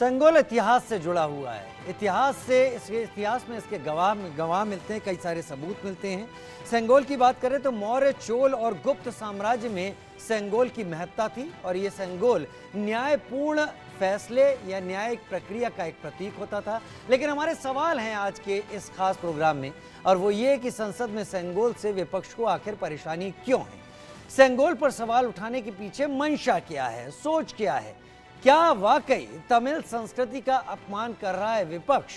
सेंगोल इतिहास से जुड़ा हुआ है। इतिहास में इसके गवाह मिलते हैं, कई सारे सबूत मिलते हैं। सेंगोल की बात करें तो मौर्य, चोल और गुप्त साम्राज्य में सेंगोल की महत्ता थी और ये सेंगोल न्यायपूर्ण फैसले या न्यायिक प्रक्रिया का एक प्रतीक होता था। लेकिन हमारे सवाल हैं आज के इस खास प्रोग्राम में, और वो ये कि संसद में सेंगोल से विपक्ष को आखिर परेशानी क्यों है? सेंगोल पर सवाल उठाने के पीछे मंशा क्या है, सोच क्या है? क्या वाकई तमिल संस्कृति का अपमान कर रहा है विपक्ष?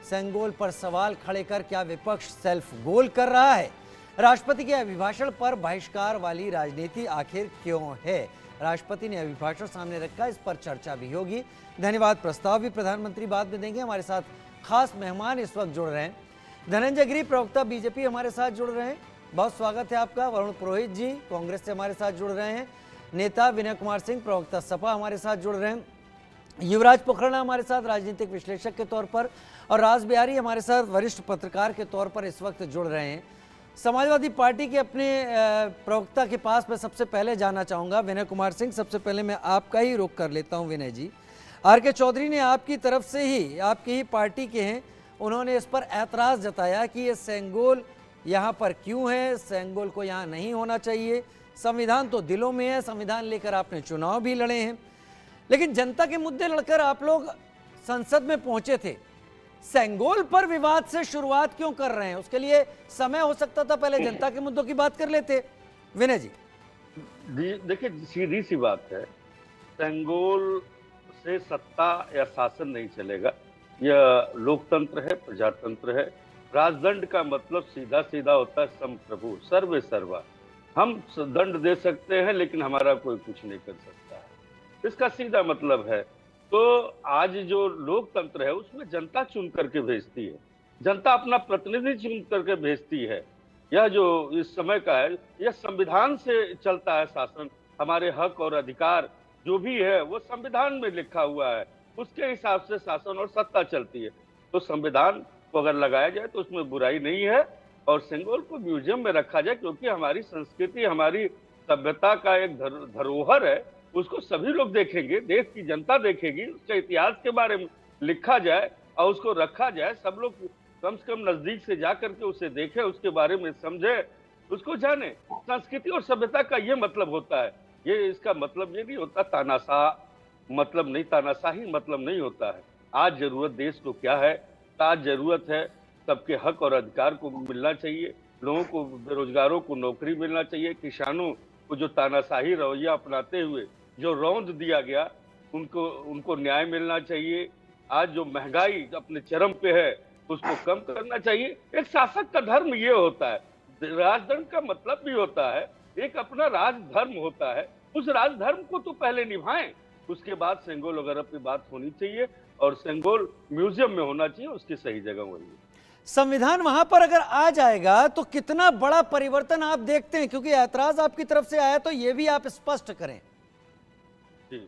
सेंगोल पर सवाल खड़े कर क्या विपक्ष सेल्फ गोल कर रहा है? राष्ट्रपति के अभिभाषण पर बहिष्कार वाली राजनीति आखिर क्यों है? राष्ट्रपति ने अभिभाषण सामने रखा, इस पर चर्चा भी होगी। धन्यवाद प्रस्ताव भी प्रधानमंत्री बाद में देंगे। हमारे साथ खास मेहमान इस वक्त जुड़ रहे हैं। धनंजय गिरी, प्रवक्ता बीजेपी, हमारे साथ जुड़ रहे हैं, बहुत स्वागत है आपका। वरुण पुरोहित जी कांग्रेस से हमारे साथ जुड़ रहे हैं। नेता विनय कुमार सिंह, प्रवक्ता सपा, हमारे साथ जुड़ रहे हैं। युवराज पोखरना हमारे साथ राजनीतिक विश्लेषक के तौर पर, और राज बिहारी हमारे साथ वरिष्ठ पत्रकार के तौर पर इस वक्त जुड़ रहे हैं। समाजवादी पार्टी के अपने प्रवक्ता के पास मैं सबसे पहले जाना चाहूँगा, विनय कुमार सिंह। सबसे पहले मैं आपका ही रुख कर लेता हूँ विनय जी। आर.के. चौधरी ने आपकी तरफ से ही, आपकी ही पार्टी के हैं, उन्होंने इस पर ऐतराज़ जताया कि ये सेंगोल यहाँ पर क्यों है, सेंगोल को यहाँ नहीं होना चाहिए। संविधान तो दिलों में है, संविधान लेकर आपने चुनाव भी लड़े हैं, लेकिन जनता के मुद्दे लड़कर आप लोग संसद में पहुंचे थे। सेंगोल पर विवाद से शुरुआत क्यों कर रहे हैं? उसके लिए समय हो सकता था, पहले जनता के मुद्दों की बात कर लेते। विनय जी देखिए, सीधी सी बात है, सेंगोल से सत्ता या शासन नहीं चलेगा। यह लोकतंत्र है, प्रजातंत्र है। राजदंड का मतलब सीधा सीधा होता है संप्रभु, सर्वे सर्वा। हम दंड दे सकते हैं लेकिन हमारा कोई कुछ नहीं कर सकता है, इसका सीधा मतलब है। तो आज जो लोकतंत्र है उसमें जनता चुन करके भेजती है, जनता अपना प्रतिनिधि चुन करके भेजती है। यह जो इस समय का है, यह संविधान से चलता है शासन। हमारे हक और अधिकार जो भी है वो संविधान में लिखा हुआ है, उसके हिसाब से शासन और सत्ता चलती है। तो संविधान को अगर लगाया जाए तो उसमें बुराई नहीं है, और सेंगोल को म्यूजियम में रखा जाए, क्योंकि हमारी संस्कृति, हमारी सभ्यता का एक धरोहर है। उसको सभी लोग देखेंगे, देश की जनता देखेगी, उसके इतिहास के बारे में लिखा जाए और उसको रखा जाए। सब लोग कम से कम नजदीक से जा करके उसे देखें, उसके बारे में समझे, उसको जाने। संस्कृति और सभ्यता का ये मतलब होता है। ये इसका मतलब ये नहीं होता तानाशाह मतलब नहीं, तानाशाही मतलब नहीं होता है। आज जरूरत देश को क्या है? आज जरूरत है सबके हक और अधिकार को मिलना चाहिए, लोगों को, बेरोजगारों को नौकरी मिलना चाहिए, किसानों को जो तानाशाही रवैया अपनाते हुए जो रौंद दिया गया उनको न्याय मिलना चाहिए। आज जो महंगाई अपने चरम पे है उसको कम करना चाहिए। एक शासक का धर्म ये होता है। राजदंड का मतलब भी होता है, एक अपना राजधर्म होता है, उस राजधर्म को तो पहले निभाएं, उसके बाद सेंगोल वगैरह पे बात होनी चाहिए, और सेंगोल म्यूजियम में होना चाहिए, उसकी सही जगह वही है। संविधान वहां पर अगर आ जाएगा तो कितना बड़ा परिवर्तन आप देखते हैं? क्योंकि ऐतराज आपकी तरफ से आया, तो ये भी आप स्पष्ट करें। जी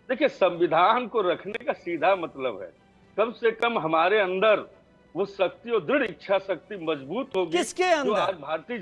देखिए, संविधान को रखने का सीधा मतलब है कम से कम हमारे अंदर वो शक्ति और दृढ़ इच्छा शक्ति मजबूत होगी। किसके अंदर? जो आज भारतीय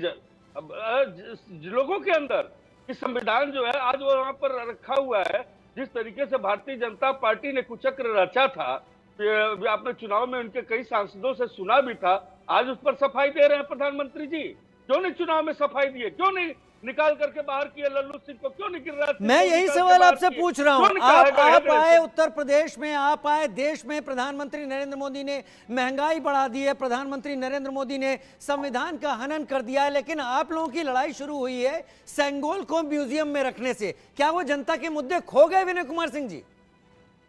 लोगों के अंदर कि संविधान जो है आज वो वहां पर रखा हुआ है। जिस तरीके से भारतीय जनता पार्टी ने कुचक्र रचा था, आपने चुनाव में उनके कई सांसदों से सुना भी था, आज उस पर सफाई दे रहे हैं प्रधानमंत्री जी। क्यों नहीं चुनाव में सफाई दिए? क्यों नहीं निकाल करके बाहर किए? लल्लू सिंह को क्यों नहीं गिर? मैं यही सवाल आपसे पूछ रहा हूं। आप आए उत्तर प्रदेश में, आप आए देश में, प्रधानमंत्री नरेंद्र मोदी ने महंगाई बढ़ा दी है, प्रधानमंत्री नरेंद्र मोदी ने संविधान का हनन कर दिया है, लेकिन आप लोगों की लड़ाई शुरू हुई है सेंगोल को म्यूजियम में रखने से। क्या वो जनता के मुद्दे खो गए विनय कुमार सिंह जी?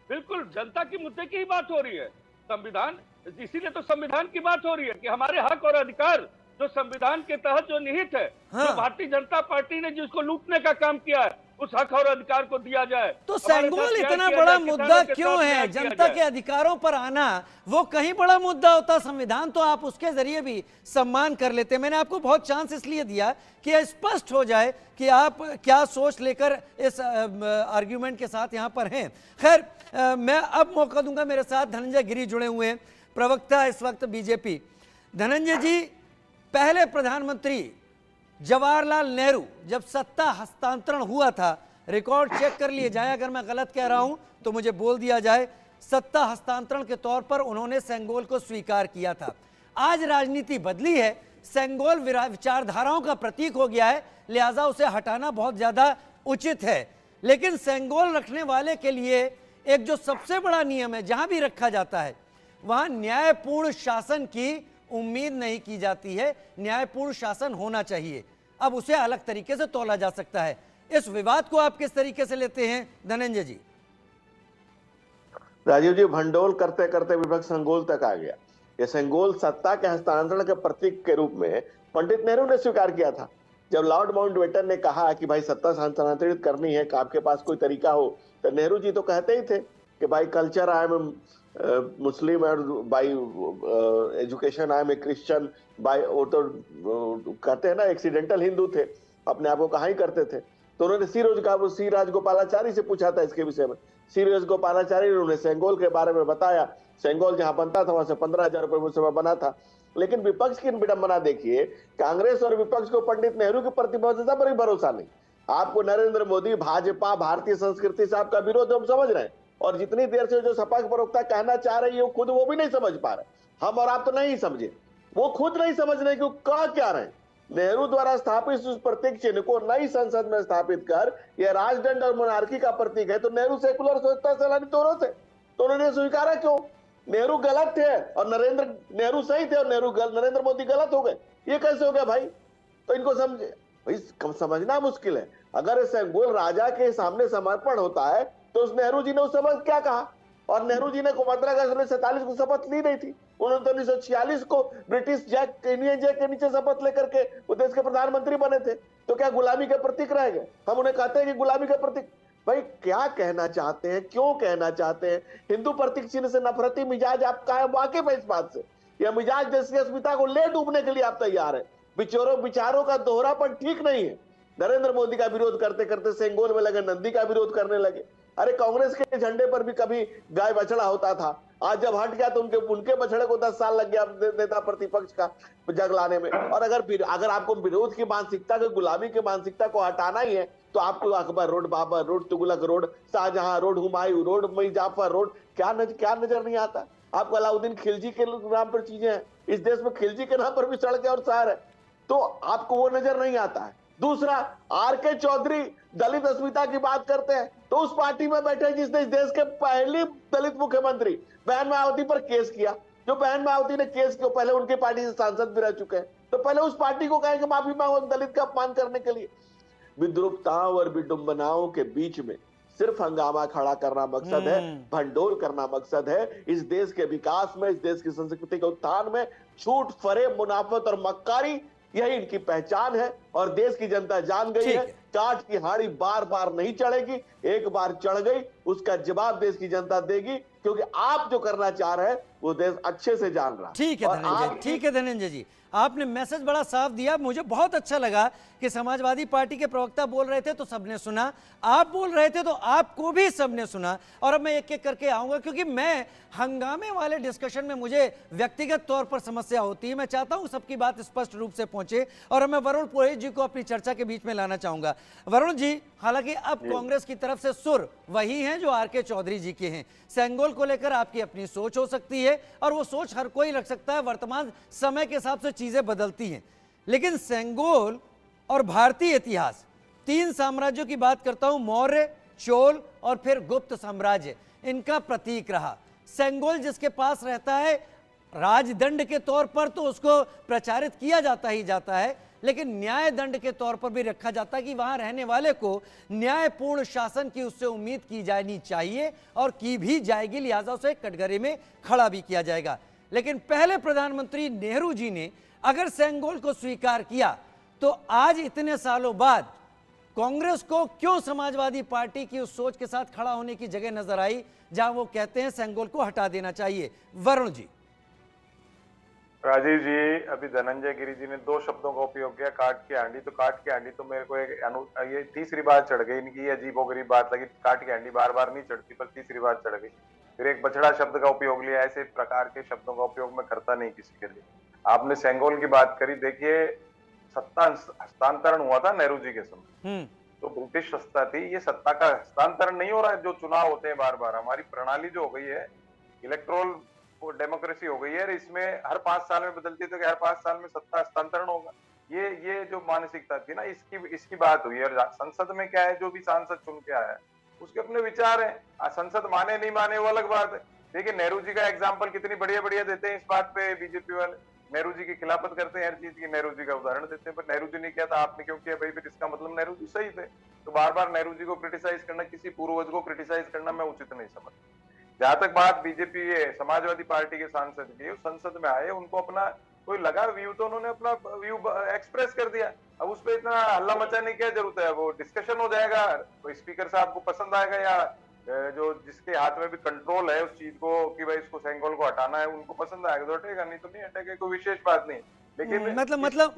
बिल्कुल, जनता के मुद्दे की ही बात हो रही है। संविधान, इसीलिए तो संविधान की बात हो रही है कि हमारे हक और अधिकार जो संविधान के तहत जो निहित है, जो भारतीय जनता पार्टी ने जिसको लूटने का काम किया है, उस हक और अधिकार को दिया जाए। तो सेंगोल इतना बड़ा मुद्दा क्यों है? जनता के अधिकारों पर आना वो कहीं बड़ा मुद्दा होता, संविधान तो आप उसके जरिए भी सम्मान कर लेते। मैंने आपको बहुत चांस इसलिए दिया कि स्पष्ट हो जाए कि आप क्या सोच लेकर इस आर्ग्यूमेंट के साथ यहाँ पर हैं। खैर, मैं अब मौका दूंगा, मेरे साथ धनंजय गिरी जुड़े हुए हैं, प्रवक्ता इस वक्त बीजेपी। धनंजय जी, पहले प्रधानमंत्री जवाहरलाल नेहरू जब सत्ता हस्तांतरण हुआ था, रिकॉर्ड चेक कर लिए जाए, अगर मैं गलत कह रहा हूं तो मुझे बोल दिया जाए। सत्ता हस्तांतरण के तौर पर उन्होंने सेंगोल को स्वीकार किया था। आज राजनीति बदली है, सेंगोल विचारधाराओं का प्रतीक हो गया है, लिहाजा उसे हटाना बहुत ज्यादा उचित है। लेकिन सेंगोल रखने वाले के लिए एक जो सबसे बड़ा नियम है, जहां भी रखा जाता है वहां न्यायपूर्ण शासन की उम्मीद नहीं की जाती है। न्यायपूर्ण शासन होना चाहिए, अब उसे अलग तरीके से तोला जा सकता है। इस विवाद को आप किस तरीके से लेते हैं धनंजय जी? राजीव जी, भंडोल करते करते विपक्ष सेंगोल तक आ गया। ये सेंगोल सत्ता के हस्तांतरण के प्रतीक के रूप में पंडित नेहरू ने स्वीकार किया था। जब लॉर्ड माउंटबेटन ने कहा कि भाई सत्ता हस्तांतरित करनी है, आपके पास कोई तरीका हो, तो नेहरू जी तो कहते ही थे कि भाई कल्चर आई एम मुस्लिम और by education I am a Christian, by वो तो कहते हैं ना एक्सीडेंटल हिंदू थे, अपने आप को कहा ही करते थे। तो उन्होंने सी राजगोपालाचारी से पूछा था इसके विषय में। सी राजगोपालाचारी ने उन्हें सेंगोल के बारे में बताया। सेंगोल जहां बनता था वहां से 15,000 रुपए उस समय बना था। लेकिन विपक्ष की विडंबना देखिए, कांग्रेस और विपक्ष को पंडित नेहरू की प्रतिबद्धता पर ही भरोसा नहीं। आपको नरेंद्र मोदी, भाजपा, भारतीय संस्कृति से आपका विरोध हम समझ रहे हैं, और जितनी देर से जो सपा के प्रवक्ता कहना चाह रही है वो खुद वो भी नहीं समझ पा रहे। हम और आप तो नहीं समझे, वो खुद नहीं समझ रहे कि कह क्या रहे हैं। नेहरू द्वारा स्थापित उस प्रतीक चिन्ह को नई संसद में स्थापित कर यह राजदंड और मोनार्की का प्रतीक है, तो नेहरू सेकुलर सोचता सैलानी दोनों थे, तो उन्होंने स्वीकारा क्यों? नेहरू गलत थे और नेहरू सही थे और नरेंद्र मोदी गलत हो गए, ये कैसे हो गया भाई? तो इनको समझे भाई, समझना मुश्किल है। अगर सेंगोल राजा के सामने समर्पण होता है तो उस नेहरू जी ने उस समय क्या कहा? और नेहरू जी ने 15 अगस्त 1947 को शपथ ली नहीं थी, उन्होंने तो 1946 को ब्रिटिश इंडियन जैक के नीचे शपथ लेकर के वो देश के प्रधानमंत्री बने थे। तो क्या गुलामी के प्रतीक रह गए? हम उन्हें कहते हैं कि गुलामी के प्रतीक। भाई क्या कहना चाहते हैं, क्यों कहना चाहते हैं? हिंदू प्रतीक चिन्ह से नफरती मिजाज आपका है, वाकिफ है इस बात से। यह मिजाज देश की अस्मिता को ले डूबने के लिए आप तैयार है। विचारों का दोहरापन ठीक नहीं है। नरेंद्र मोदी का विरोध करते करते सेंगोल में लगे, नंदी का विरोध करने लगे। अरे कांग्रेस के झंडे पर भी कभी गाय बछड़ा होता था, आज जब हट गया तो उनके बछड़े को 10 साल लग गया नेता प्रतिपक्ष का जग लाने में। और अगर आपको विरोध की मानसिकता को, गुलामी की मानसिकता को हटाना ही है, तो आपको Akbar road, Babur road, Tughlaq road, Shahjahan road, Humayun road, मई जाफर रोड, क्या नजर नहीं आता आपको? अलाउद्दीन खिलजी के नाम पर चीजें हैं इस देश में, खिलजी के नाम पर भी सड़कें और शहर है, तो आपको वो नजर नहीं आता है। दूसरा, आर.के. चौधरी दलित अस्मिता की बात करते हैं, तो उस पार्टी में बैठे जिसने इस देश के पहली दलित मुख्यमंत्री बहन मायावती पर केस किया। जो बहन मायावती ने केस किया, पहले उनके पार्टी से सांसद भी रह चुके हैं, तो पहले उस पार्टी को कहेंगे माफी मांगो दलित का अपमान करने के लिए। विद्रूपताओं और विडंबनाओं के बीच में सिर्फ हंगामा खड़ा करना मकसद है, भंडोल करना मकसद है। इस देश के विकास में, इस देश की संस्कृति के उत्थान में छूट, फरेब, मुनाफत और मक्कारी, यही इनकी पहचान है। और देश की जनता जान गई है, काठ की हाड़ी बार बार नहीं चढ़ेगी, एक बार चढ़ गई उसका जवाब देश की जनता देगी, क्योंकि आप जो करना चाह रहे हैं वो देश अच्छे से जान रहा है। ठीक है धनंजय, ठीक है धनंजय जी, आपने मैसेज बड़ा साफ दिया। मुझे बहुत अच्छा लगा कि समाजवादी पार्टी के प्रवक्ता बोल रहे थे तो सबने सुना, आप बोल रहे थे तो आपको भी सबने सुना। और अब मैं एक एक करके आऊंगा, क्योंकि मैं हंगामे वाले डिस्कशन में मुझे व्यक्तिगत तौर पर समस्या होती है। मैं चाहता हूं सबकी बात स्पष्ट रूप से पहुंचे, और मैं वरुण पुरोहित जी को अपनी चर्चा के बीच में लाना चाहूंगा। वरुण जी, हालांकि अब कांग्रेस की तरफ से सुर वही हैं जो आर.के. चौधरी जी के हैं। सेंगोल को लेकर आपकी अपनी सोच हो सकती है, और वो सोच हर कोई रख सकता है, वर्तमान समय के हिसाब से चीजें बदलती हैं। लेकिन सेंगोल और भारतीय इतिहास, 3 साम्राज्यों की बात करता हूं, मौर्य, चोल और फिर गुप्त साम्राज्य, इनका प्रतीक रहा। सेंगोल जिसके पास रहता है, राजदंड के तौर पर तो उसको प्रचारित किया जाता ही जाता है, लेकिन न्याय दंड के तौर पर भी रखा जाता है कि वहां रहने वाले को न्यायपूर्ण शासन की उससे उम्मीद की जानी चाहिए, और की भी जाएगी, लिहाजा उसे कटघरे में खड़ा भी किया जाएगा। लेकिन पहले प्रधानमंत्री नेहरू जी ने अगर सेंगोल को स्वीकार किया, तो आज इतने सालों बाद कांग्रेस को क्यों समाजवादी पार्टी की उस सोच के साथ खड़ा होने की जगह नजर आई जहां वो कहते हैं सेंगोल को हटा देना चाहिए? वरुण जी। राजीव जी, अभी धनंजय गिरी जी ने 2 शब्दों का उपयोग किया, काट की हांडी। तो काट की हांडी तो मेरे को ये तीसरी बार चढ़ गई, इनकी अजीबोगरीब बात लगी। काट की हांडी बार बार नहीं चढ़ती, पर तीसरी बार चढ़ गई। फिर एक बछड़ा शब्द का उपयोग लिया। ऐसे प्रकार के शब्दों का उपयोग मैं करता नहीं किसी के लिए। आपने सेंगोल की बात करी, देखिए सत्ता हस्तांतरण हुआ था नेहरू जी के समय, तो ब्रिटिश सत्ता थी, ये सत्ता का हस्तांतरण नहीं हो रहा है जो चुनाव होते हैं बार बार। हमारी प्रणाली जो हो गई है इलेक्ट्रोल डेमोक्रेसी हो गई है, इसमें हर 5 साल में बदलती है, तो हर 5 साल में सत्ता हस्तांतरण होगा। ये जो मानसिकता थी ना, इसकी बात हुई है। और संसद में क्या है, जो भी सांसद चुन के आया है उसके अपने विचार है, संसद माने नहीं माने वो अलग बात है। देखिए नेहरू जी का एग्जाम्पल कितनी बढ़िया बढ़िया देते हैं इस बात पे बीजेपी वाले, नेहरू जी की खिलाफत करते हैं हर चीज की, नेहरू जी का उदाहरण देते हैं, पर नेहरू जी ने किया था आपने क्यों किया भाई, फिर इसका मतलब नेहरू जी सही थे। तो बार बार नेहरू जी को क्रिटिसाइज करना, किसी पूर्वज को क्रिटिसाइज करना मैं उचित नहीं समझता। जहां तक बात बीजेपी समाजवादी पार्टी के सांसद की, संसद में आए, उनको अपना कोई लगा व्यू तो उन्होंने अपना व्यू एक्सप्रेस कर दिया। अब उस पर इतना हल्ला मचाने की क्या जरूरत है, वो डिस्कशन हो जाएगा, तो स्पीकर साहब को पसंद आएगा या जो जिसके हाथ में भी कंट्रोल है उस चीज को कि भाई इसको सेंगोल को हटाना है, उनको पसंद आएगा तो हटेगा, नहीं तो नहीं हटेगा, कोई विशेष बात नहीं। लेकिन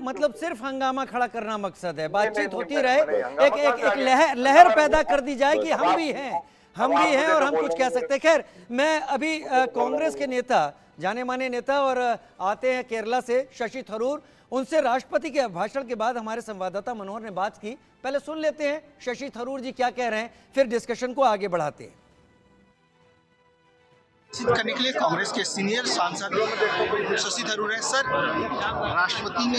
मतलब सिर्फ हंगामा खड़ा करना मकसद है, बातचीत होती नहीं, रहे, नहीं, हंगामा एक कहाँ से एक आगे? लहर पैदा कर दी जाए कि हम भी हैं, अब आप मुझे और तो हम कुछ कह बोलेंगे। सकते हैं। खैर, मैं अभी कांग्रेस के नेता, जाने माने नेता और आते हैं केरला से, शशि थरूर, उनसे राष्ट्रपति के भाषण के बाद हमारे संवाददाता मनोहर ने बात की। पहले सुन लेते हैं शशि थरूर जी क्या कह रहे हैं, फिर डिस्कशन को आगे बढ़ाते हैं। करने के लिए कांग्रेस के सीनियर सांसद शशि थरूर है। सर, राष्ट्रपति ने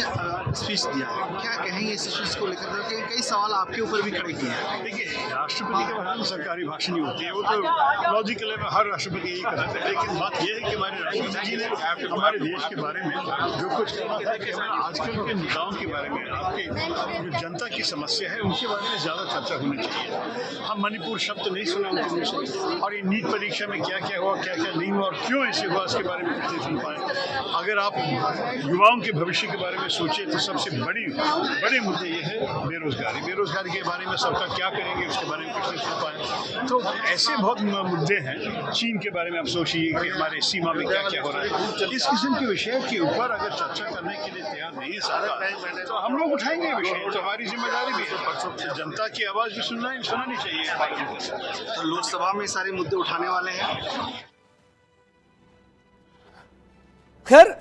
स्पीच दिया, क्या कहेंगे इस स्पीच को लेकर? कई सवाल आपके ऊपर भी खड़े किए हैं। देखिए, राष्ट्रपति के भाषण सरकारी भाषण ही होती है, वो तो लॉजिकल है, हर राष्ट्रपति यही करते हैं। लेकिन बात यह है कि हमारे राष्ट्रपति जी ने हमारे देश के बारे में जो कुछ कहा था कि हमें आजकल के नेताओं के बारे में, आपके जो जनता की समस्या है उनके बारे में ज़्यादा चर्चा होनी चाहिए। हम मणिपुर शब्द नहीं सुना उनके मुँह से, और ये नीट परीक्षा में क्या क्या हुआ, क्या क्या नहीं हुआ और क्यों ऐसे हुआ, इसके बारे में कुछ नहीं सुन पाए। अगर आप युवाओं के भविष्य के बारे में सोचिए तो सबसे बड़े मुद्दे ये है बेरोजगारी के बारे में सरकार क्या करेंगे उसके बारे में कुछ नहीं सुन पाए। तो ऐसे बहुत मुद्दे हैं। चीन के बारे में आप सोचिए कि हमारे सीमा में क्या क्या हो रहा है। इस किस्म के विषय के ऊपर अगर चर्चा करने के लिए तैयार नहीं है सरकार, तो हम लोग उठाएंगे विषय, तो हमारी जिम्मेदारी भी है। जनता की आवाज़ भी सुनानी चाहिए। तो लोकसभा में सारे मुद्दे उठाने वाले हैं। खैर,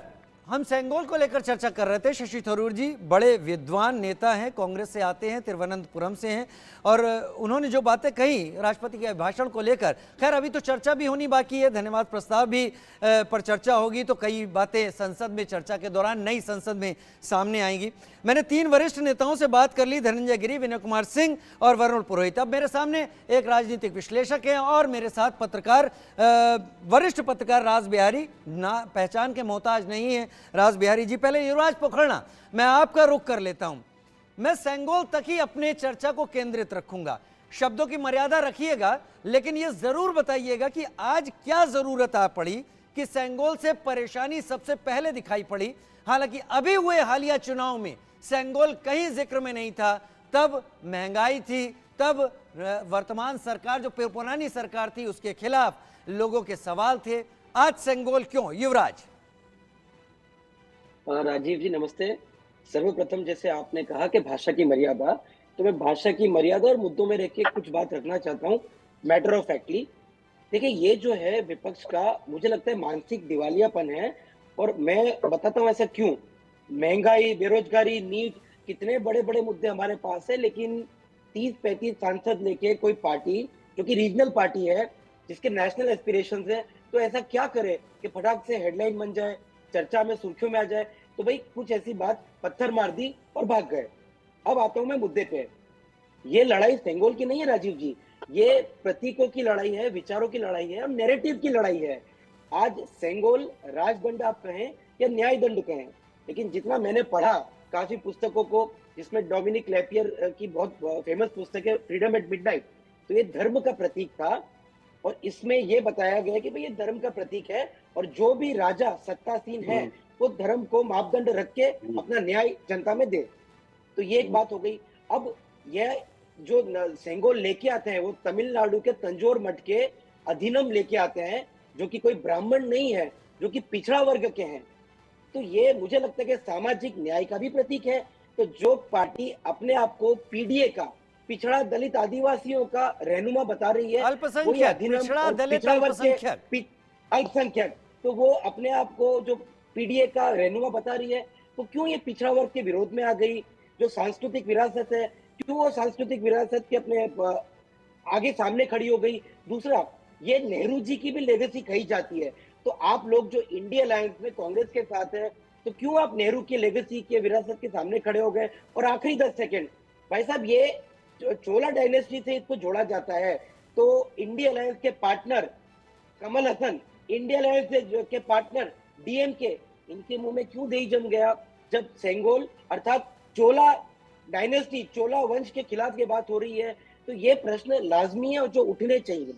हम सेंगोल को लेकर चर्चा कर रहे थे। शशि थरूर जी बड़े विद्वान नेता हैं, कांग्रेस से आते हैं, तिरुवनंतपुरम से हैं, और उन्होंने जो बातें कही राष्ट्रपति के भाषण को लेकर, खैर अभी तो चर्चा भी होनी बाकी है, धन्यवाद प्रस्ताव भी पर चर्चा होगी, तो कई बातें संसद में चर्चा के दौरान नई संसद में सामने आएंगी। मैंने 3 वरिष्ठ नेताओं से बात कर ली, धनंजय गिरी, विनय कुमार सिंह और वरुण पुरोहित। अब मेरे सामने एक राजनीतिक विश्लेषक हैं और मेरे साथ पत्रकार, वरिष्ठ पत्रकार राज बिहारी, ना पहचान के मोहताज नहीं है राज बिहारी जी। पहले युवराज पोखरना, मैं आपका रुख कर लेता हूं। मैं सेंगोल तक ही अपने चर्चा को केंद्रित रखूंगा, शब्दों की मर्यादा रखिएगा, लेकिन यह जरूर बताइएगा कि आज क्या जरूरत आ पड़ी कि सेंगोल से परेशानी सबसे पहले दिखाई पड़ी। हालांकि अभी हुए हालिया चुनाव में सेंगोल कहीं जिक्र में नहीं था, तब महंगाई थी, तब वर्तमान सरकार जो पुरानी सरकार थी उसके खिलाफ लोगों के सवाल थे। आज सेंगोल क्यों? युवराज। राजीव जी नमस्ते। सर्वप्रथम जैसे आपने कहा कि भाषा की मर्यादा, तो मैं भाषा की मर्यादा और मुद्दों में रह के कुछ बात रखना चाहता हूँ मैटर ऑफ फैक्टली। देखिए, ये जो है विपक्ष का मुझे लगता है मानसिक दिवालियापन है, और मैं बताता हूँ ऐसा क्यों। महंगाई, बेरोजगारी, नीट, कितने बड़े बड़े मुद्दे हमारे पास है, लेकिन 30-35 सांसद लेके कोई पार्टी जो कि रीजनल पार्टी है, जिसके नेशनल एस्पिरेशंस है, तो ऐसा क्या करे कि फटाक से हेडलाइन बन जाए, चर्चा में सुर्खियों में आ जाए। तो भाई कुछ ऐसी बात पत्थर मार दी और भाग गए। अब आता हूं मैं मुद्दे पे। ये लड़ाई सेंगोल की नहीं है राजीव जी, ये प्रतीकों की लड़ाई है, विचारों की लड़ाई है और नैरेटिव की लड़ाई है। आज सेंगोल राजदंड आप कहें या न्याय दंड कहें, लेकिन जितना मैंने पढ़ा काफी पुस्तकों को, जिसमें डोमिनिक लैपियर की बहुत फेमस पुस्तक है फ्रीडम एट मिडनाइट, तो ये धर्म का प्रतीक था, और इसमें ये बताया गया कि भाई ये धर्म का प्रतीक है, और जो भी राजा सत्तासीन है वो धर्म को मापदंड रख के अपना न्याय जनता में दे। तो ये एक बात हो गई। अब यह जो सेंगोल लेके आते हैं वो तमिलनाडु के तंजौर मठ के अधिनम लेके आते हैं, जो कि कोई ब्राह्मण नहीं है, जो कि पिछड़ा वर्ग के हैं। तो ये मुझे लगता है कि सामाजिक न्याय का भी प्रतीक है। तो जो पार्टी अपने आप को पीडीए का, पिछड़ा दलित आदिवासियों का रहनुमा बता रही है, अल्पसंख्यक, तो वो अपने आप को जो पीडीए का रहनुमा बता रही है, तो क्यों ये पिछड़ा वर्ग के विरोध में आ गई? जो सांस्कृतिक विरासत है, क्यों वो सांस्कृतिक विरासत के अपने आगे सामने खड़ी हो गई? दूसरा, ये नेहरू जी की भी लेगेसी कही जाती है, तो आप लोग जो इंडिया अलायंस में कांग्रेस के साथ है, तो क्यों आप नेहरू की लेगेसी के विरासत के सामने खड़े हो गए? और आखिरी 10 सेकंड, भाई साहब, ये चोला डायनेस्टी से इसको जोड़ा जाता है, तो इंडिया अलायंस के partner Kamal Haasan, India alliance के पार्टनर डीएमके, इनके मुंह में क्यों दही जम गया जब सेंगोल अर्थात चोला डायनेस्टी, चोला वंश के खिलाफ ये बात हो रही है? तो ये प्रश्न लाजमी है और जो उठने चाहिए।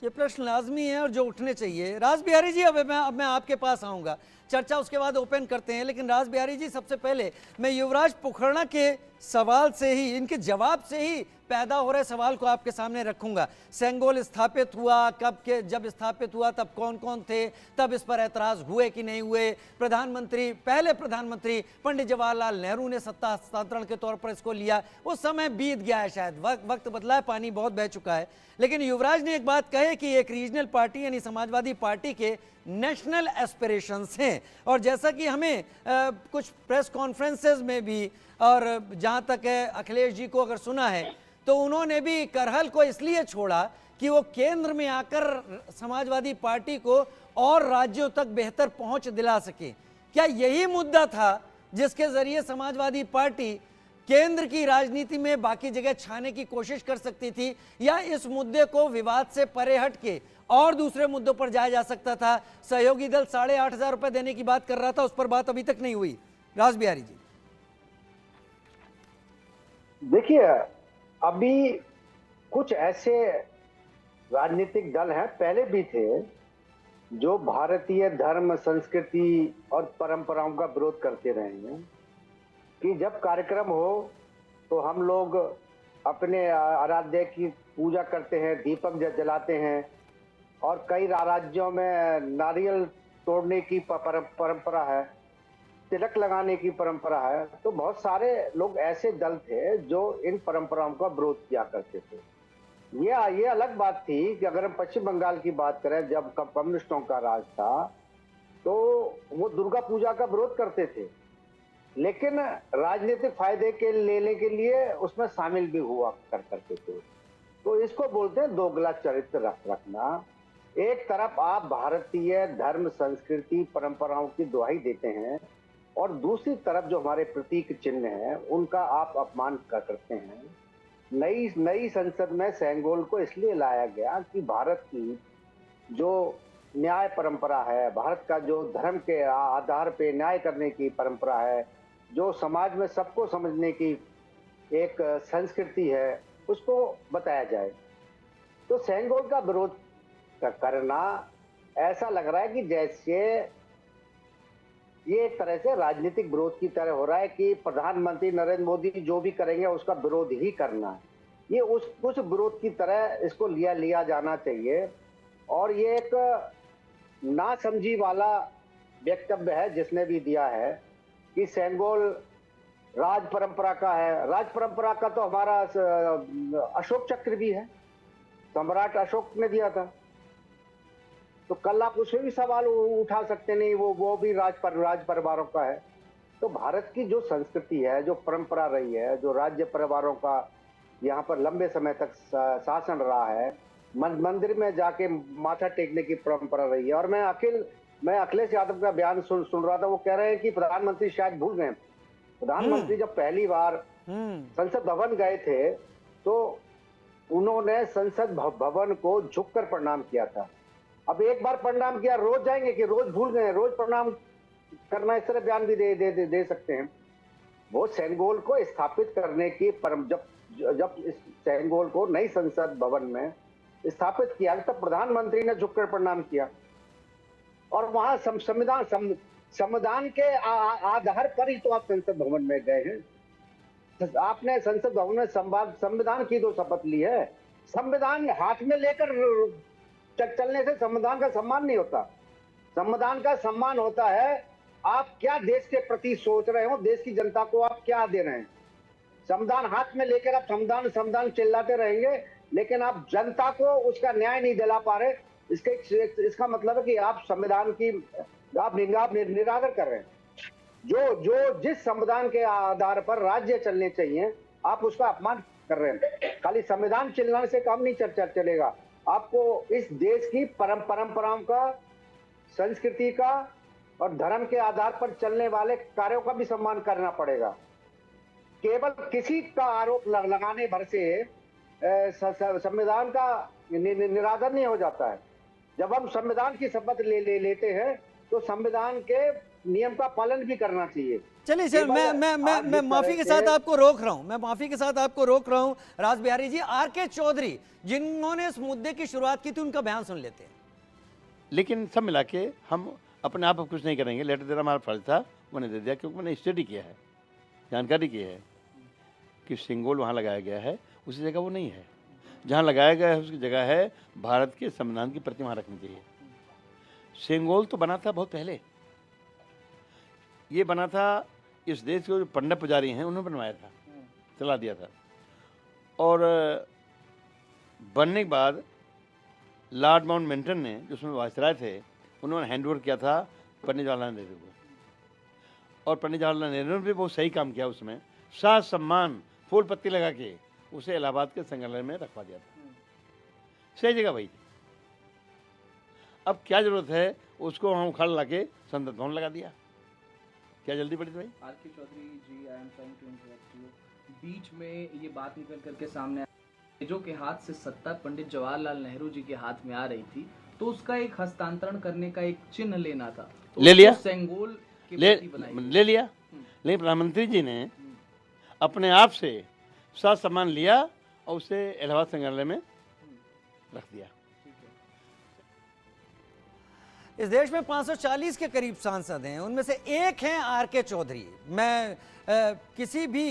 ये प्रश्न लाजमी है और जो उठने चाहिए। रास बिहारी जी, अब मैं आपके पास आऊँगा, चर्चा उसके बाद ओपन करते हैं, लेकिन रास बिहारी जी, सबसे पहले मैं युवराज पोखरणा के सवाल से ही, इनके जवाब से ही पैदा हो रहे सवाल को आपके सामने रखूंगा। सेंगोल स्थापित हुआ कब के, जब स्थापित हुआ तब कौन कौन थे, तब इस पर ऐतराज हुए कि नहीं हुए? प्रधानमंत्री, पहले प्रधानमंत्री पंडित जवाहरलाल नेहरू ने सत्ता हस्तांतरण के तौर पर इसको लिया। वो समय बीत गया है, शायद वक्त बदला है, पानी बहुत बह चुका है। लेकिन युवराज ने एक बात कही कि एक रीजनल पार्टी यानी समाजवादी पार्टी के नेशनल एस्पिरेशंस हैं, और जैसा कि हमें कुछ प्रेस कॉन्फ्रेंसेज में भी, और जहाँ तक है अखिलेश जी को अगर सुना है, तो उन्होंने भी करहल को इसलिए छोड़ा कि वो केंद्र में आकर समाजवादी पार्टी को और राज्यों तक बेहतर पहुंच दिला सके। क्या यही मुद्दा था जिसके जरिए समाजवादी पार्टी केंद्र की राजनीति में बाकी जगह छाने की कोशिश कर सकती थी, या इस मुद्दे को विवाद से परे हट के और दूसरे मुद्दों पर जाया जा सकता था? सहयोगी दल 8,500 रुपए देने की बात कर रहा था, उस पर बात अभी तक नहीं हुई। रास बिहारी जी, देखिए, अभी कुछ ऐसे राजनीतिक दल हैं, पहले भी थे, जो भारतीय धर्म, संस्कृति और परंपराओं का विरोध करते रहे हैं कि जब कार्यक्रम हो तो हम लोग अपने आराध्य की पूजा करते हैं, दीपक जलाते हैं, और कई राज्यों में नारियल तोड़ने की परंपरा है, तिलक लगाने की परंपरा है। तो बहुत सारे लोग ऐसे दल थे जो इन परंपराओं का विरोध किया करते थे। ये अलग बात थी कि अगर हम पश्चिम बंगाल की बात करें, जब कम्युनिस्टों का राज था, तो वो दुर्गा पूजा का विरोध करते थे, लेकिन राजनीतिक फायदे के लेने के लिए उसमें शामिल भी हुआ करते थे। तो इसको बोलते हैं दोगला चरित्र रखना। एक तरफ आप भारतीय धर्म, संस्कृति, परंपराओं की दुहाई देते हैं, और दूसरी तरफ जो हमारे प्रतीक चिन्ह हैं उनका आप अपमान करते हैं। नई संसद में सेंगोल को इसलिए लाया गया कि भारत की जो न्याय परंपरा है, भारत का जो धर्म के आधार पे न्याय करने की परंपरा है, जो समाज में सबको समझने की एक संस्कृति है, उसको बताया जाए। तो सेंगोल का विरोध करना ऐसा लग रहा है कि जैसे ये एक तरह से राजनीतिक विरोध की तरह हो रहा है कि प्रधानमंत्री नरेंद्र मोदी जो भी करेंगे उसका विरोध ही करना है। ये उस विरोध की तरह इसको लिया जाना चाहिए, और ये एक नासमझी वाला वक्तव्य है जिसने भी दिया है कि सेंगोल राज परंपरा का है। राज परंपरा का तो हमारा अशोक चक्र भी है, सम्राट अशोक ने दिया था। तो कल आप उसमें भी सवाल उठा सकते नहीं, वो भी राज परिवारों का है। तो भारत की जो संस्कृति है, जो परंपरा रही है, जो राज्य परिवारों का यहाँ पर लंबे समय तक शासन रहा है, मंदिर में जाके माथा टेकने की परंपरा रही है। और मैं अखिलेश यादव का बयान सुन रहा था, वो कह रहे हैं कि प्रधानमंत्री शायद भूल गए। प्रधानमंत्री जब पहली बार संसद भवन गए थे तो उन्होंने संसद भवन को झुककर प्रणाम किया था। अब एक बार प्रणाम किया, रोज जाएंगे कि रोज भूल गए? रोज प्रणाम करना, इस तरह बयान भी दे सकते हैं। वो सेंगोल को स्थापित करने की जब इस सेंगोल को नई संसद भवन में स्थापित किया तब प्रधानमंत्री ने झुककर प्रणाम किया, और वहां संविधान के आधार पर ही तो आप संसद भवन में गए हैं। आपने संसद भवन में संविधान की तो शपथ ली है। संविधान हाथ में लेकर चलने से संविधान का सम्मान नहीं होता। संविधान का सम्मान होता है आप क्या देश के प्रति सोच रहे हो, देश की जनता को आप क्या दे रहे हैं। संविधान हाथ में लेकर आप संविधान चिल्लाते रहेंगे, लेकिन आप जनता को उसका न्याय नहीं दिला पा रहे। इसका मतलब है कि आप संविधान की आप निरादर कर रहे हैं। जो जिस संविधान के आधार पर राज्य चलने चाहिए, आप उसका अपमान कर रहे हैं। खाली संविधान चिल्लाने से काम नहीं चलेगा, आपको इस देश की परंपराओं का, संस्कृति का और धर्म के आधार पर चलने वाले कार्यों का भी सम्मान करना पड़ेगा। केवल किसी का आरोप लगाने भर से संविधान का निरादर नहीं हो जाता है। जब हम संविधान की शपथ लेते हैं तो संविधान के नियम का पालन भी करना चाहिए। चलिए सर, मैं माफी के साथ आपको रोक रहा हूं, मैं माफी के साथ आपको रोक रहा हूं। राज बिहारी जी, आर.के. चौधरी जिन्होंने इस मुद्दे की शुरुआत की थी, उनका बयान सुन लेते हैं। लेकिन सब मिला के हम अपने आप कुछ नहीं करेंगे। लेटर देना हमारा फर्ज था, मैंने दे दिया, क्योंकि मैंने स्टडी किया है, जानकारी की है कि सिंगोल वहाँ लगाया गया है, उसी जगह वो नहीं है। जहाँ लगाया गया है उसकी जगह है भारत के संविधान की प्रतिमा रखनी चाहिए। सिंगोल तो बना था बहुत पहले, ये बना था इस देश के जो पंडित पुजारी हैं उन्होंने बनवाया था, चला दिया था। और बनने के बाद लॉर्ड माउंटबेटन ने, जो उसमें वायसराय थे, उन्होंने हैंड ओवर किया था पंडित जवाहरलाल नेहरू को। और पंडित जवाहरलाल नेहरू ने भी बहुत सही काम किया, उसमें साथ सम्मान फूल पत्ती लगा के उसे इलाहाबाद के संग्रहालय में रखवा दिया था। सही जगह वही थी। अब क्या जरूरत है उसको हम उखाड़ ला के संसद भवन लगा दिया, क्या जल्दी पड़ी थी भाई? R K. Chaudhary ji, I am trying to interrupt you. बीच में ये बात निकल करके सामने अंग्रेजों के हाथ से सत्ता पंडित जवाहरलाल नेहरू जी के हाथ में आ रही थी, तो उसका एक हस्तांतरण करने का एक चिन्ह लेना था, तो ले लिया, सेंगोल के ले लिया। लेकिन प्रधानमंत्री जी ने अपने आप से साथ सम्मान लिया और उसे इलाहाबाद संग्रहालय में रख दिया। इस देश में 540 के करीब सांसद हैं, उनमें से एक हैं आर.के. चौधरी। मैं किसी भी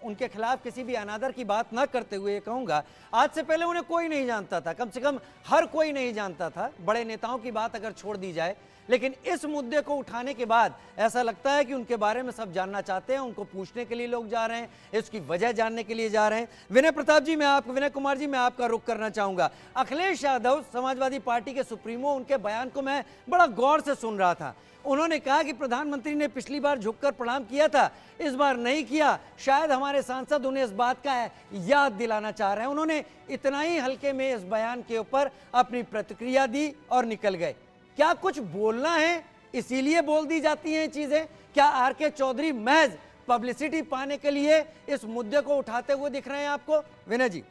उनके खिलाफ किसी भी अनादर की बात ना करते हुए कहूँगा, आज से पहले उन्हें कोई नहीं जानता था, कम से कम हर कोई नहीं जानता था, बड़े नेताओं की बात अगर छोड़ दी जाए। लेकिन इस मुद्दे को उठाने के बाद ऐसा लगता है कि उनके बारे में सब जानना चाहते हैं, उनको पूछने के लिए लोग जा रहे हैं, इसकी वजह जानने के लिए जा रहे हैं। विनय प्रताप जी, विनय कुमार जी, मैं आपका रुख करना चाहूँगा। अखिलेश यादव समाजवादी पार्टी के सुप्रीमो, उनके बयान को मैं बड़ा गौर से सुन रहा था। उन्होंने कहा कि प्रधानमंत्री ने पिछली बार झुककर प्रणाम किया था, इस बार नहीं किया। शायद हमारे सांसद उन्हें इस बात का याद दिलाना चाह रहे हैं। उन्होंने इतना ही हल्के में इस बयान के ऊपर अपनी प्रतिक्रिया दी और निकल गए। क्या कुछ बोलना है इसीलिए बोल दी जाती हैं चीजें? क्या आर.के. चौधरी महज पब्लिसिटी पाने के लिए इस मुद्दे को उठाते हुए दिख रहे हैं आपको? विनय जी,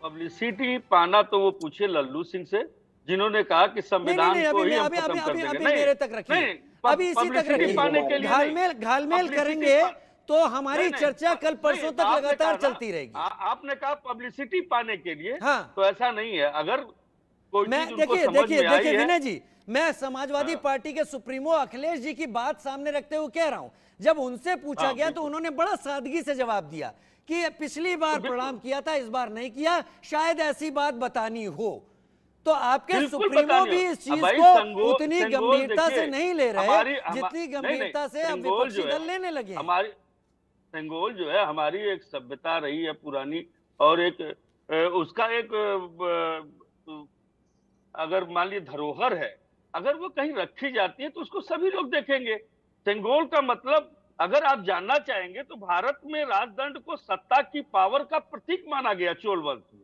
पब्लिसिटी पाना तो वो पूछे लल्लू सिंह से, जिन्होंने कहा कि संविधान को ही हम खत्म कर देंगे। नहीं, मेरे तक रखिए, अभी इसी तक रखिए। घालमेल करेंगे तो हमारी चर्चा कल परसों तक लगातार चलती रहेगी। आपने कहा पब्लिसिटी पाने के लिए, हाँ, तो ऐसा नहीं है। अगर मैं देखिए विनय जी, मैं समाजवादी पार्टी के सुप्रीमो अखिलेश जी की बात सामने रखते हुए कह रहा हूं, जब उनसे पूछा गया तो उन्होंने बड़ा सादगी से जवाब दिया कि पिछली बार प्रणाम किया था, इस बार नहीं किया, शायद ऐसी बात बतानी हो। तो आपके सुप्रीमो भी इस चीज को उतनी गंभीरता से नहीं ले रहे जितनी गंभीरता से अब विपक्षी दल लेने लगे। हमारी सेंगोल जो है हमारी एक सभ्यता रही है पुरानी, और एक उसका एक अगर मान लीजिए धरोहर है, अगर वो कहीं रखी जाती है तो उसको सभी लोग देखेंगे। सेंगोल का मतलब अगर आप जानना चाहेंगे तो भारत में राजदंड को सत्ता की पावर का प्रतीक माना गया चोल वंश में।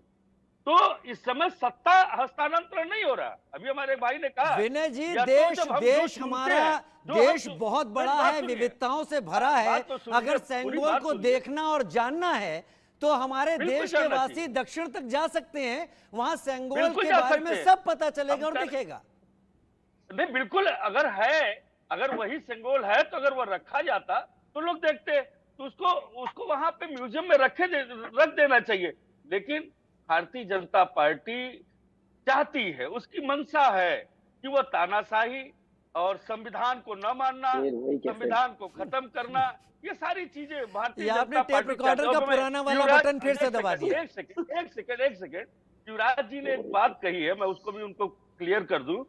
तो इस समय सत्ता हस्तांतरण नहीं हो रहा। अभी हमारे भाई ने कहा विनय जी, देश हमारा देश बहुत बड़ा है, विविधताओं से भरा है। अगर सेंगोल को देखना और जानना है तो हमारे देश के वासी दक्षिण तक जा सकते हैं, वहां सेंगोल के बारे में सब पता चलेगा और दिखेगा। नहीं, बिल्कुल, अगर है, अगर वही सेंगोल है तो अगर वो रखा जाता तो लोग देखते, तो उसको वहां पे म्यूजियम में रख देना चाहिए। लेकिन भारतीय जनता पार्टी चाहती है, उसकी मंशा है कि वो तानाशाही और संविधान को न मानना, संविधान को खत्म करना, ये सारी चीजें भारतीय जनता पार्टी रिकॉर्डर का पुराना वाला बटन फिर से दबा दिया। एक सेकंड, युवराज जी ने एक बात कही है, मैं उसको भी उनको क्लियर कर दूं।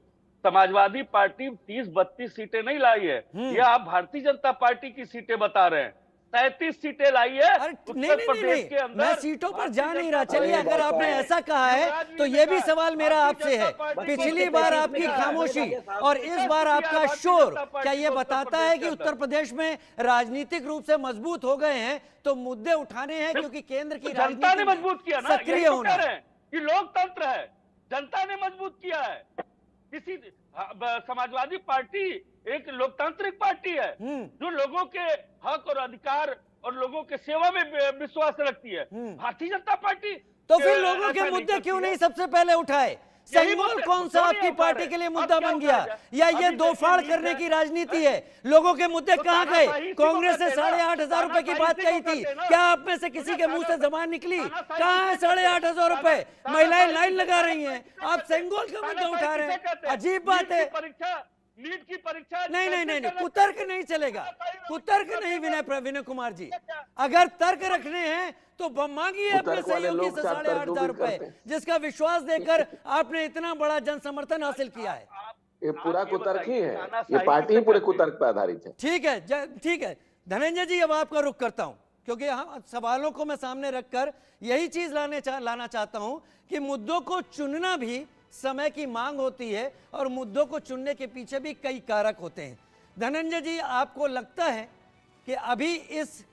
समाजवादी पार्टी 30-32 सीटें नहीं लाई है, ये आप भारतीय जनता पार्टी की सीटें बता रहे हैं। 37 सीटें लाई है अरे उत्तर नहीं नहीं प्रदेश नहीं, के नहीं अंदर। मैं सीटों पर जा नहीं रहा। चलिए, अरे अगर आपने बताओ। ऐसा कहा है तो ये भी सवाल मेरा आपसे है, पिछली बार आपकी खामोशी और इस बार आपका शोर क्या ये बताता है कि उत्तर प्रदेश में राजनीतिक रूप से मजबूत हो गए हैं, तो मुद्दे उठाने हैं क्योंकि केंद्र की जनता ने राजनीति में मजबूत किया ना, सक्रिय यही तो होना कह रहे हैं कि लोकतंत्र है, जनता ने मजबूत किया है। किसी समाजवादी पार्टी एक लोकतांत्रिक पार्टी है जो लोगों के हक और अधिकार और लोगों के सेवा में विश्वास रखती है। भारतीय जनता पार्टी तो फिर लोगों के मुद्दे क्यों नहीं सबसे पहले उठाए? सेंगोल कौन सा आपकी पार्टी के लिए मुद्दा बन गया, या ये दो फाड़ करने की राजनीति है? लोगों के मुद्दे कहां गए? कांग्रेस ने 8,500 रुपए की बात कही थी, क्या आप में से किसी के मुंह से जबान निकली? कहां है 8,500 रुपए? महिलाएं लाइन लगा रही हैं, आप सेंगोल का मुद्दा उठा रहे हैं। अजीब बात है। नीट की परीक्षा नहीं नहीं नहीं, कुतर्क नहीं चलेगा, कुतर्क नहीं विनय कुमार जी। अगर तर्क रखने हैं तो मांगिए अपने सहयोगी से 8,500 रुपए, जिसका विश्वास देकर आपने इतना बड़ा जन समर्थन हासिल किया है। ये पूरा कुतर्क ही है, ये पार्टी ही पूरे कुतर्क पर आधारित है। ठीक है, ठीक है धनंजय जी, अब आपका रुख करता हूं क्योंकि हम सवालों को मैं सामने रखकर यही चीज लाना चाहता हूं कि मुद्दों को चुनना भी समय की मांग होती है और मुद्दों को चुनने के पीछे भी कई कारक होते हैं। धनंजय जी, आपको लगता है कि अभी इस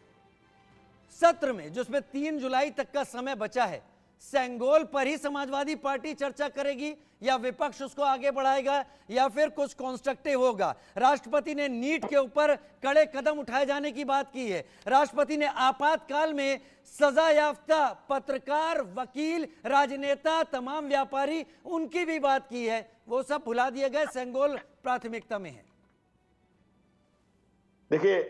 सत्र में जिसमें 3 जुलाई तक का समय बचा है, सेंगोल पर ही समाजवादी पार्टी चर्चा करेगी या विपक्ष उसको आगे बढ़ाएगा या फिर कुछ कॉन्स्ट्रक्टिव होगा? राष्ट्रपति ने नीट के ऊपर कड़े कदम उठाए जाने की बात की है। राष्ट्रपति ने आपातकाल में सजा याफ्ता पत्रकार, वकील, राजनेता, तमाम व्यापारी, उनकी भी बात की है। वो सब भुला दिए गए, सेंगोल प्राथमिकता में है। देखिए,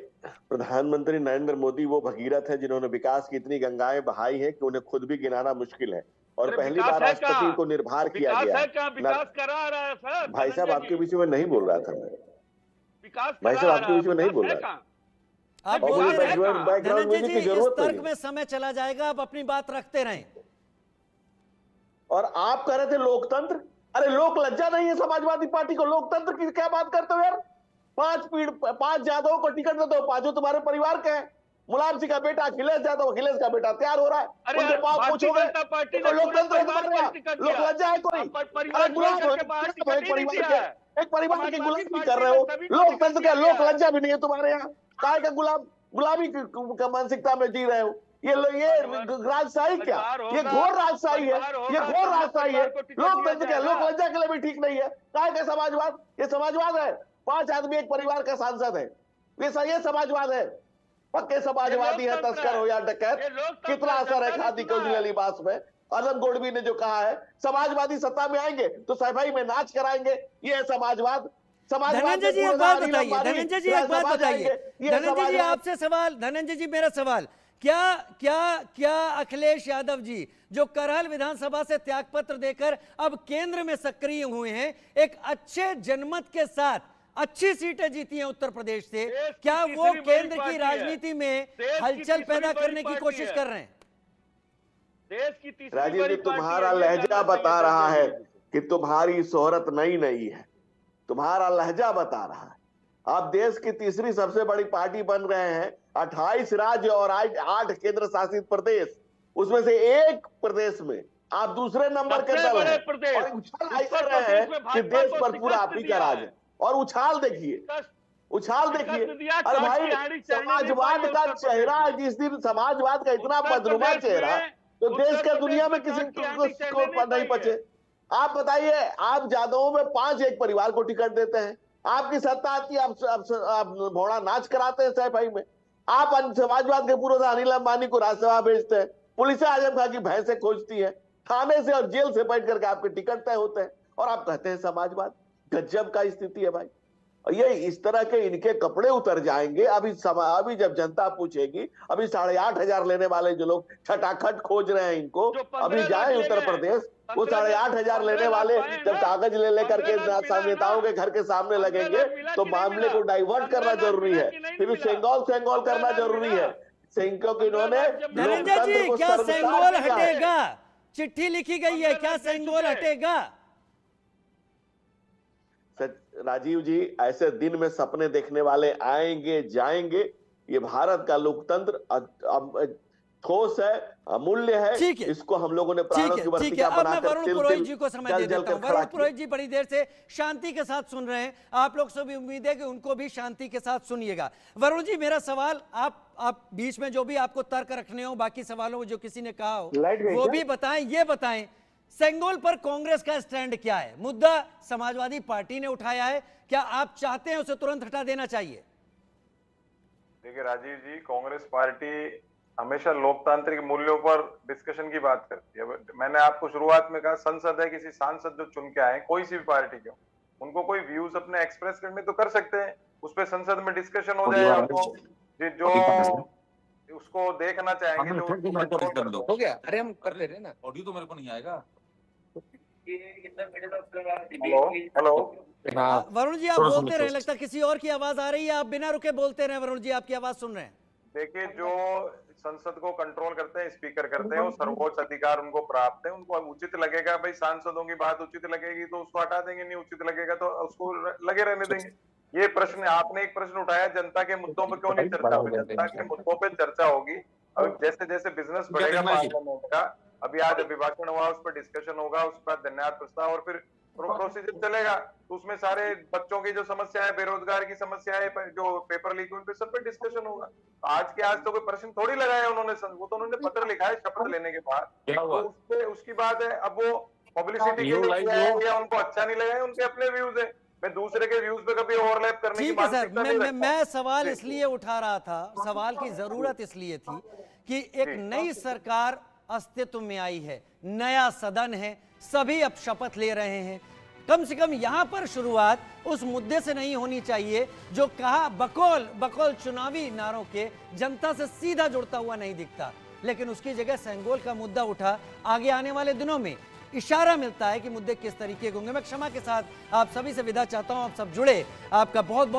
प्रधानमंत्री नरेंद्र मोदी वो भगीरथ है जिन्होंने विकास की इतनी गंगाएं बहाई हैं कि उन्हें खुद भी गिनाना मुश्किल है, और पहली बार राष्ट्रपति को निर्भर किया गया है। विकास करा रहा है सर। भाई साहब, आपके बीच में नहीं बोल रहा था मैं, भाई साहब आपके बीच में नहीं बोल रहा था। आप बोलते रहे धनंजय जी, इस तर्क में समय चला जाएगा, आप अपनी बात रखते रहें। और आप कह रहे थे लोकतंत्र, अरे लोक लज्जा नहीं है समाजवादी पार्टी को? लोकतंत्र की क्या बात करते हो यार? 5 यादवों को टिकट दे दो, 5 तुम्हारे परिवार के हैं। मुलायम सिंह का बेटा अखिलेश यादव, अखिलेश का बेटा तैयार हो रहा है, उनके पास पूछोगे तो लोकतंत्र है तुम्हारे यहाँ? लोक लज्जा है कोई? अरे गुलाम हो, एक परिवार की गुलामी कर रहे हो। लोकतंत्र क्या, लोक लज्जा भी नहीं है तुम्हारे यहाँ? काय का गुलामी का मानसिकता में जी रहे हो? ये राजशाही क्या, ये घोर राजशाही है, ये घोर राजशाही है। लोकतंत्र क्या, लोक लज्जा के लिए भी ठीक नहीं है। काय का समाजवाद? ये समाजवाद है। 5 आदमी एक परिवार का सांसद है, ये समाजवाद है। पक्के समाजवादी है, तस्कर हो या डकैत। कितना असर है खादी कौशल लिबास में? अनंत गोडवी ने जो कहा है, समाजवादी सत्ता में आएंगे तो सफाई में नाच कराएंगे, ये है समाजवाद। धनंजय जी एक बात बताइए, धनंजय जी एक बात बताइए, धनंजय जी आपसे सवाल, धनंजय जी मेरा सवाल, क्या अखिलेश यादव जी जो करहल विधानसभा से त्यागपत्र देकर अब केंद्र में सक्रिय हुए हैं, एक अच्छे जनमत के साथ अच्छी सीटें जीती हैं उत्तर प्रदेश से, क्या वो केंद्र की राजनीति में हलचल पैदा करने की कोशिश कर रहे हैं? देश की तीसरी राजीव जी, तुम्हारा लहजा बता रहा है कि तुम्हारी शोहरत नई नहीं है, तुम्हारा लहजा बता रहा है। आप देश की तीसरी सबसे बड़ी पार्टी बन रहे हैं। 28 राज्य और 8 केंद्र शासित प्रदेश, उसमें से एक प्रदेश में आप दूसरे नंबर के दल हैं और उछाल ऐसा रहे हैं कि देश पर पूरा आप ही का राज है। और उछाल देखिए, अरे भाई, समाजवाद का चेहरा, जिस दिन समाजवाद का इतना बदनुमा चेहरा तो देश का दुनिया में किसी को नहीं बचे। आप बताइए, आप यादवों में 5 एक परिवार को टिकट देते हैं, आपकी सत्ता आती है, आप भोड़ा नाच कराते हैं सफाई में। आप समाजवाद के पूर्व अनिल अंबानी को राज्यसभा भेजते हैं, पुलिस आजम खां की भैंसे खोजती है, थाने से और जेल से बैठ करके आपके टिकट तय होते हैं, और आप कहते हैं समाजवाद। गजब का स्थिति है भाई। और ये इस तरह के इनके कपड़े उतर जाएंगे। अभी अभी जब जनता पूछेगी, अभी 8,500 लेने वाले जो लोग छटाखट खोज रहे हैं इनको, अभी जाए उत्तर प्रदेश, वो 8,500 लेने वाले जब कागज ले लेकर के नेताओं के घर के सामने लगेंगे तो मामले को डाइवर्ट करना जरूरी है, फिर सेंगोल करना जरूरी है। सेंगोल को इन्होंने, धनंजय जी क्या सेंगोल हटेगा? चिट्ठी लिखी गई है, क्या सेंगोल हटेगा? राजीव जी, ऐसे दिन में सपने देखने वाले आएंगे जाएंगे, ये भारत का लोकतंत्र ठोस है, अमूल्य है। ठीक है, इसको हम लोगों ने प्राणों की ठीक है। वर्तिका अब मैं बनाकर वरुण तिल पुरोहित तिल जी को समय जल दे जल देता कर हूं। खड़ा वरुण किया। पुरोहित जी बड़ी देर से शांति के साथ सुन रहे हैं, आप लोग सब भी उम्मीद है कि उनको भी शांति के साथ सुनिएगा। वरुण जी, मेरा सवाल, आप बीच में जो भी आपको तर्क रखने हो, बाकी सवालों में जो किसी ने कहा हो वो भी बताएं। ये बताएं, सेंगोल पर कांग्रेस का स्टैंड क्या है? मुद्दा समाजवादी पार्टी ने उठाया है, क्या आप चाहते हैं उसे तुरंत हटा देना चाहिए? देखिए राजीव जी, कांग्रेस पार्टी हमेशा लोकतांत्रिक मूल्यों पर डिस्कशन की बात करती है। मैंने आपको शुरुआत में कहा, संसद है, किसी सांसद जो चुन के आए, कोई सी भी पार्टी के, उनको कोई व्यूज अपने एक्सप्रेस करने तो कर सकते हैं, उस पर संसद में डिस्कशन हो जाए। जो उसको देखना चाहेंगे तो हो गया। अरे हम कर ले रहे ना, ऑडियो तो मेरे को नहीं आएगा। हेलो वरुण जी, आप बोलते रहे, लगता किसी और की आवाज आ रही है, आप बिना रुके बोलते रहे। वरुण जी, आपकी आवाज सुन रहे हैं। देखिए, जो संसद को कंट्रोल करते हैं, स्पीकर करते हैं, वो सर्वोच्च अधिकार उनको प्राप्त है। उनको उचित लगेगा, भाई सांसदों की बात उचित लगेगी तो उसको हटा देंगे, नहीं उचित लगेगा तो उसको लगे रहने देंगे। ये प्रश्न, आपने एक प्रश्न उठाया, जनता के मुद्दों पर क्यों नहीं चर्चा होगी? जनता के मुद्दों पर चर्चा होगी। अब जैसे जैसे बिजनेस बढ़ेगा पार्लियामेंट का, अभी आज अभिभाषण हुआ, उस पर डिस्कशन होगा, उस पर धन्यवाद प्रस्ताव और फिर प्रोसीजर चलेगा। तो उसमें सारे बच्चों की जो समस्या है, बेरोजगार की समस्या है, जो पेपर लीक, उन पे सब पे डिस्कशन होगा। आज के आज तो कोई प्रश्न थोड़ी लगाया उन्होंने, वो तो उन्होंने पत्र लिखा है शपथ लेने के बाद, तो उसपे उसकी बात है। अब वो पब्लिसिटी के लिए किया है या उनको अच्छा नहीं लगा है, उनके अपने व्यूज है। मैं दूसरे के व्यूज पे कभी ओवरलैप करने की मानसिकता नहीं रखता। मैं सवाल इसलिए उठा रहा था, सवाल की जरूरत इसलिए थी कि एक नई सरकार अस्तित्व में आई है, नया सदन है, सभी अब शपथ ले रहे हैं। कम से कम यहां पर शुरुआत उस मुद्दे से नहीं होनी चाहिए जो कहा बकौल चुनावी नारों के जनता से सीधा जुड़ता हुआ नहीं दिखता, लेकिन उसकी जगह सेंगोल का मुद्दा उठा। आगे आने वाले दिनों में इशारा मिलता है कि मुद्दे किस तरीके के होंगे। मैं क्षमा के साथ आप सभी से विदा चाहता हूं, आप सब जुड़े, आपका बहुत बहुत